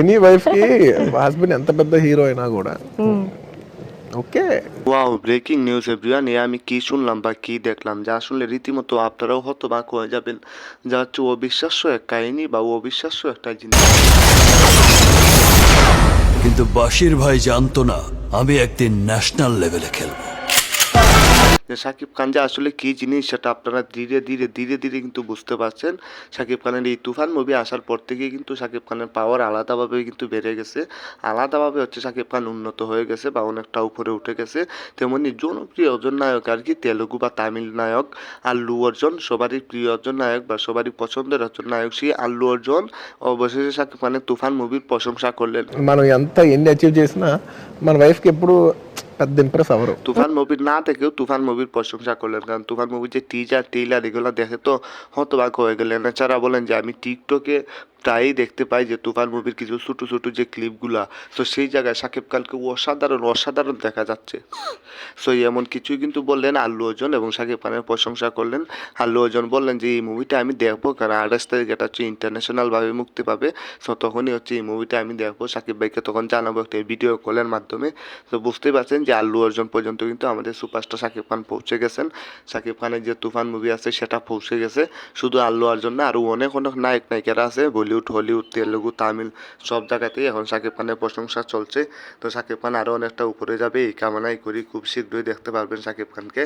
Any wife కి husband ఎంత పెద్ద హీరో అయినా కూడా okay. Wow, breaking news everyone! এ আমি কি শুনলাম বা কি দেখলাম, যা শুনলে রীতিমতো আপনারাও হতবাক হয়ে যাবেন। যা হচ্ছে অবিশ্বাস্য এক কাহিনী বা অবিশ্বাস্য একটা জিনিস। কিন্তু বাশির ভাই জানতো না আমি একদিন ন্যাশনাল লেভেলে খেলবো। যে শাকিব খান যে আসলে কি জিনিস সেটা আপনারা ধীরে ধীরে ধীরে ধীরে কিন্তু বুঝতে পারছেন। শাকিব খানের এই তুফান মুভি আসার পর থেকে কিন্তু শাকিব খানের পাওয়ার আলাদাভাবে কিন্তু বেড়ে গেছে। আলাদাভাবে হচ্ছে শাকিব খান উন্নত হয়ে গেছে বা অনেকটা উপরে উঠে গেছে। তেমনি জনপ্রিয় একজন নায়ক আর কি, তেলুগু বা তামিল নায়ক আল্লু অর্জুন, সবারই প্রিয় একজন নায়ক বা সবারই পছন্দের একজন নায়ক, সেই আল্লু অর্জুন অবশেষে শাকিব খানের তুফান মুভির প্রশংসা করলেন। మనం ఎంత ఎన్ని అచీవ్ చేసినా మన వైఫ్కి ఎప్పుడు పెద్ద ఇంప్రెస్ అవ్వరు। তুফান মুভির না থেকেও তুফান মুভির প্রশংসা করলেন, কারণ তুফান মুভির যে টিজার টেইলার এগুলো দেখে তো হতবাক হয়ে গেলেন। এছাড়া বলেন যে আমি টিকটকে প্রায়ই দেখতে পাই যে তুফান মুভির কিছু ছোটো ছোটো যে ক্লিপগুলা, তো সেই জায়গায় শাকিব খানকে অসাধারণ অসাধারণ দেখা যাচ্ছে। সো এমন কিছুই কিন্তু বললেন আল্লু অর্জুন এবং শাকিব খানের প্রশংসা করলেন। আল্লু অর্জুন বললেন যে এই মুভিটা আমি দেখবো, কারণ 28 তারিখ এটা হচ্ছে ইন্টারন্যাশনালভাবে মুক্তি পাবে। সো তখনই হচ্ছে এই মুভিটা আমি দেখবো, শাকিব ভাইকে তখন জানাবো একটা ভিডিও কলের মাধ্যমে। তো বুঝতেই পারছেন যে আল্লু অর্জুন পর্যন্ত কিন্তু আমাদের সুপারস্টার শাকিব খান পৌঁছে গেছেন। শাকিব খানের যে তুফান মুভি আছে সেটা পৌঁছে গেছে। শুধু আল্লু অর্জুন না, আরও অনেক অনেক নায়ক নায়িকারা আছে, বলিউড, হলিউড, তেলুগু, তামিল সব জায়গাতেই এখন শাকিব খানের প্রশংসা চলছে। তো শাকিব খান আরও অনেকটা উপরে যাবে এই কামনাই করি। খুব শীঘ্রই দেখতে পারবেন শাকিব খানকে।